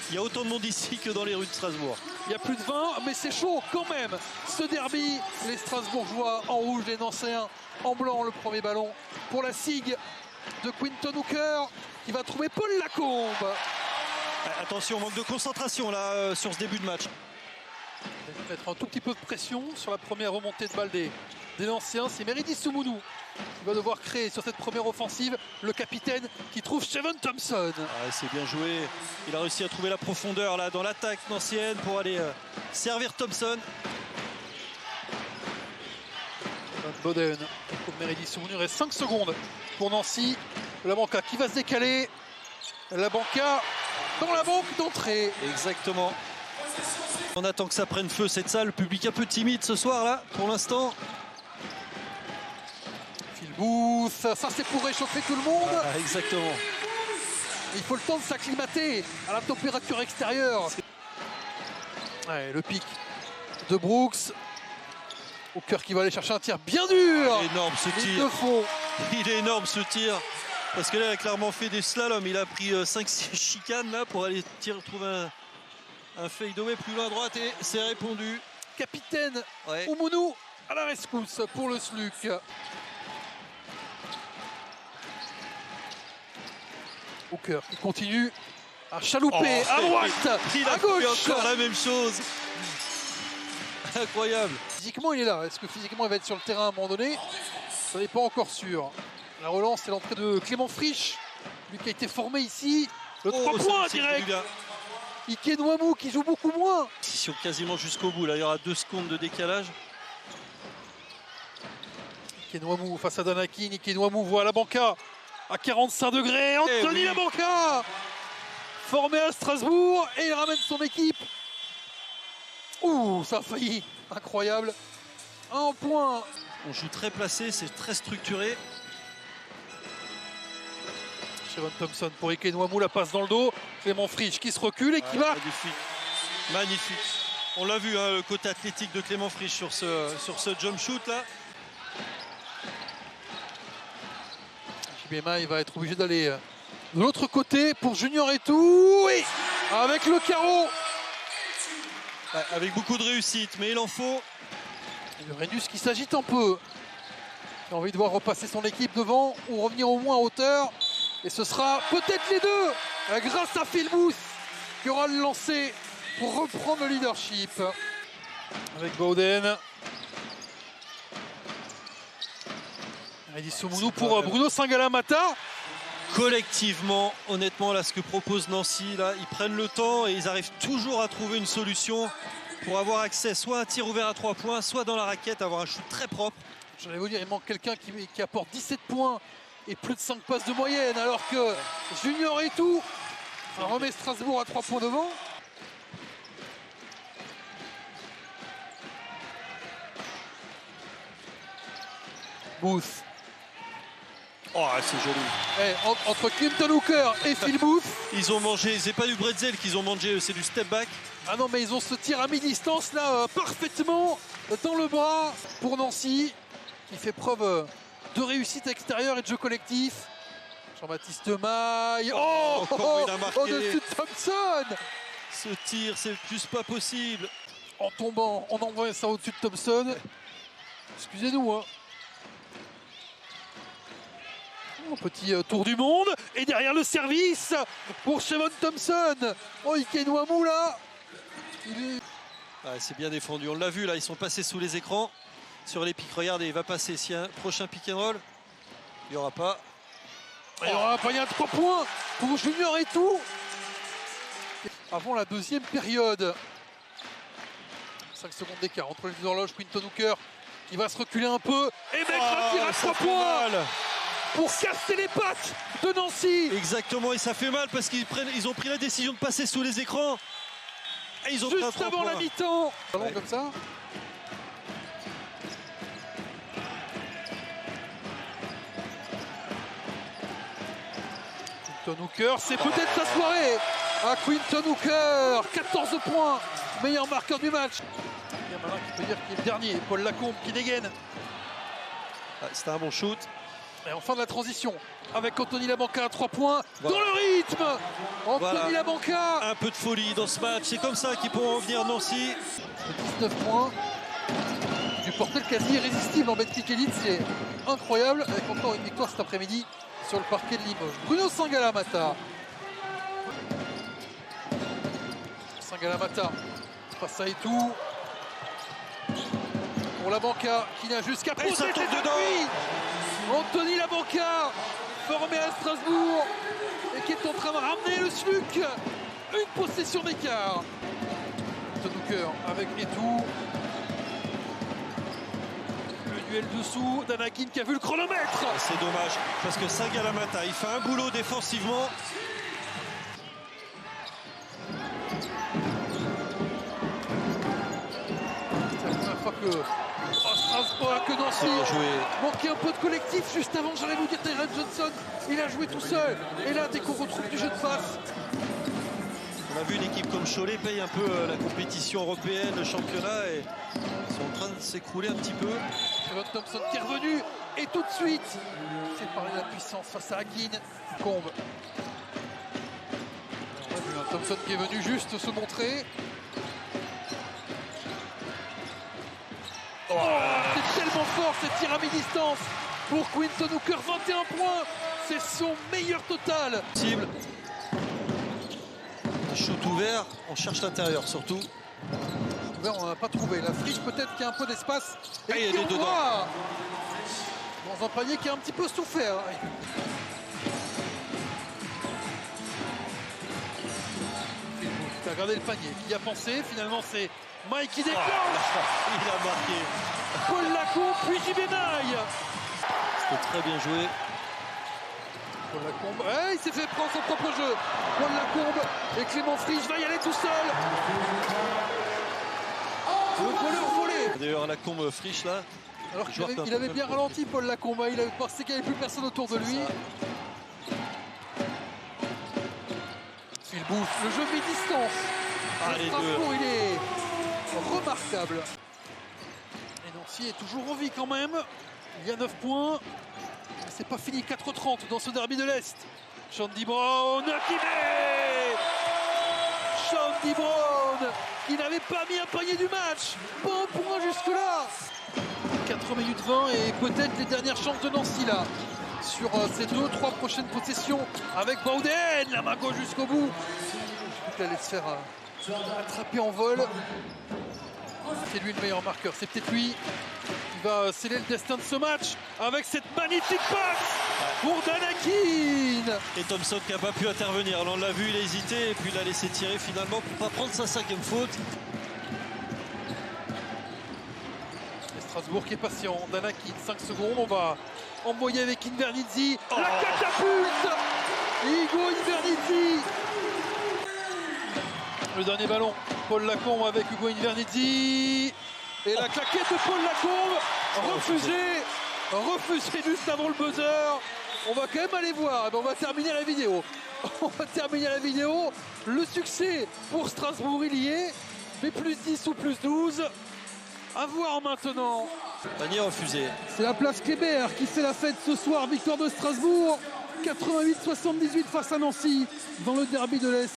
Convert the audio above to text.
Il y a autant de monde ici que dans les rues de Strasbourg. Il y a plus de 20, mais c'est chaud quand même. Ce derby, les Strasbourgeois en rouge, les Nancéens en blanc. Le premier ballon pour la SIG de Quinton Hooker qui va trouver Paul Lacombe. Attention, manque de concentration là sur ce début de match. Il va mettre un tout petit peu de pression sur la première remontée de balle des Nancéens. C'est Meridi Soumoudou qui va devoir créer sur cette première offensive. Le capitaine qui trouve Chevon Thompson. Ah, c'est bien joué. Il a réussi à trouver la profondeur là dans l'attaque nancienne pour aller servir Thompson. Boden pour Meridi Soumoudou. Il reste 5 secondes pour Nancy. La Banca qui va se décaler. La Banca dans la banque d'entrée. Exactement. On attend que ça prenne feu cette salle. Le public un peu timide ce soir là pour l'instant. Phil Booth, ça c'est pour réchauffer tout le monde. Ah, exactement. Il faut le temps de s'acclimater à la température extérieure. Ouais, le pic de Brooks. Hooker qui va aller chercher un tir bien dur. Ah, énorme ce tir. Il est énorme ce tir. Parce que là, il a clairement fait des slaloms. Il a pris 5-6 chicanes là pour aller trouver un fade-away plus loin à droite et c'est répondu. Capitaine Oumoudou à la rescousse pour le SLUC. Hooker qui continue à chalouper à droite, à gauche. Encore la même chose. Incroyable. Physiquement, il est là. Est-ce que physiquement, il va être sur le terrain à un moment donné? Ça n'est pas encore sûr. La relance, c'est l'entrée de Clément Frisch, lui qui a été formé ici. Le 3 points direct. Ike Nwamou qui joue beaucoup moins. Position quasiment jusqu'au bout. Là, il y aura 2 secondes de décalage. Ike Nwamou face à Danakin. Ike Nwamou voit la Banca à 45 degrés. Anthony La Banca, formé à Strasbourg, et il ramène son équipe. Ouh, ça a failli. Incroyable. 1 point. On joue très placé, c'est très structuré. Chevon Thompson pour Ike Nwamou, la passe dans le dos. Clément Frisch qui se recule et qui marque. Magnifique. Magnifique. On l'a vu, hein, le côté athlétique de Clément Frisch sur ce jump shoot là. JBMA, il va être obligé d'aller de l'autre côté pour Junior et tout. Oui, avec le carreau. Avec beaucoup de réussite, mais il en faut. Et le Rhenus qui s'agite un peu. Il a envie de voir repasser son équipe devant ou revenir au moins à hauteur. Et ce sera peut-être les deux, grâce à Phil Booth, qui aura le lancer pour reprendre le leadership. Avec Bowden. Meridi Soumoudou pour Bruno Singala-Mata. Collectivement, honnêtement, là, ce que propose Nancy, là, ils prennent le temps et ils arrivent toujours à trouver une solution pour avoir accès soit à un tir ouvert à 3 points, soit dans la raquette, avoir un shoot très propre. J'allais vous dire, il manque quelqu'un qui apporte 17 points et plus de 5 passes de moyenne, alors que Junior et tout remet Strasbourg à 3 points devant. Booth. Oh, c'est joli. Entre Quinton Hooker et Phil Booth. Ils ont mangé, c'est pas du bretzel qu'ils ont mangé, c'est du step back. Ah non, mais ils ont ce tir à mi-distance là, parfaitement dans le bras pour Nancy, qui fait preuve de réussite extérieure et de jeu collectif. Jean-Baptiste Maille. Il a marqué. Au-dessus de Thompson. Ce tir, c'est juste pas possible. En tombant, on envoie ça au-dessus de Thompson. Excusez-nous, hein. Un petit tour du monde. Et derrière le service pour Chevon Thompson. Oh, Ike Nwamou là. C'est bien défendu. On l'a vu là, ils sont passés sous les écrans. Sur les pics, regardez, il va passer. S'il y a un prochain pick and roll, il n'y aura pas. Il y aura pas, il y a 3 points pour Junior et tout. Avant la deuxième période. 5 secondes d'écart entre les deux horloges. Quinton Hooker qui va se reculer un peu. Et mettre un tir à 3 points pour casser les pattes de Nancy. Exactement, et ça fait mal parce qu'ils ont pris la décision de passer sous les écrans. Et ils ont juste pris avant la mi-temps. Ballon comme ça. Quinton Hooker, c'est peut-être sa soirée à Quinton Hooker. 14 points, meilleur marqueur du match. Il y a Malin qui peut dire qu'il est le dernier. Paul Lacombe qui dégaine. C'était un bon shoot. Et en fin de la transition, avec Anthony La Banca à 3 points, dans le read rythme. Anthony Voilà. Labanca. Un peu de folie dans ce match, c'est comme ça qu'ils pourront revenir Nancy. 19 points. Du portel quasi irrésistible en Betclic Elite, c'est incroyable. Avec encore une victoire cet après-midi sur le parquet de Limoges. Bruno Sangalamata. Sangalamata face à Etou. Pour Labanca qui n'a jusqu'à Et ça poser tombe ses dedans. appuis. Anthony Labanca, formé à Strasbourg et qui est en train de ramener le SLUC. Une possession d'écart. Tonouker avec Etou. Le duel dessous d'Anakin qui a vu le chronomètre. C'est dommage, parce que Sangalamata, il fait un boulot défensivement. C'est la première fois que Strasbourg, que Nancy C'est bien joué. manquait un peu de collectif. Juste avant, j'allais vous dire, Tyron Johnson, il a joué tout seul. Et là, dès qu'on retrouve du jeu de passe, On a vu une équipe comme Cholet paye un peu la compétition européenne, le championnat, et ils sont en train de s'écrouler un petit peu. Evan Thompson qui est revenu. Et tout de suite, c'est parler de la puissance face à Akin. Combe. On a vu un Thompson qui est venu juste se montrer. Oh, c'est tellement fort ces tirs à mi-distance pour Quinton Hooker, 21 points, c'est son meilleur total. Cible. Shoot ouvert, on cherche l'intérieur surtout. Ouvert, on n'en a pas trouvé. La friche peut-être qu'il y a un peu d'espace. Et Ah, il y a qui des dedans. envoie dans un panier qui a un petit peu souffert. Tu as regardé le panier, qui a pensé, finalement c'est Mike qui déclenche. Il a marqué. Paul Lacombe, puis JB Maille. C'était très bien joué. Paul Lacombe, il s'est fait prendre son propre jeu. Paul Lacombe et Clément Frisch va y aller tout seul. Le voleur volé. D'ailleurs, la combe friche là. Alors qu'il Joueur avait, qui il a un avait peu bien de ralenti Paul Lacombe, il avait pensé qu'il n'y avait plus personne autour de lui. Il bouffe le jeu mi-distance. Ah, les Strasbourg, il est remarquable. Et Nancy est toujours en vie quand même. Il y a 9 points. C'est pas fini, 4-30 dans ce derby de l'Est. Shandy Brown qui met Shandy Brown qui n'avait pas mis un panier du match. Pas un point jusque-là. 4 minutes 20 et peut-être les dernières chances de Nancy là. Sur ces 2-3 prochaines possessions avec Bowden, la main gauche jusqu'au bout. Il allait se faire attraper en vol. C'est lui le meilleur marqueur, c'est peut-être lui qui va sceller le destin de ce match avec cette magnifique passe pour Danakin. Et Thompson qui n'a pas pu intervenir. Alors, on l'a vu, il a hésité et puis il a laissé tirer finalement pour pas prendre sa 5e faute. Et Strasbourg qui est patient. Danakin, 5 secondes, on va envoyer avec Invernizzi. La catapulte Igo Invernizzi. Le dernier ballon, Paul Lacombe avec Hugo Invernizzi. Et la claquette de Paul Lacombe, refusée juste avant le buzzer. On va quand même aller voir, on va terminer la vidéo. On va terminer la vidéo. Le succès pour Strasbourg, il y est. Mais plus 10 ou plus 12. À voir maintenant. Panier refusé. C'est la place Kléber qui fait la fête ce soir. Victoire de Strasbourg. 88-78 face à Nancy dans le derby de l'Est.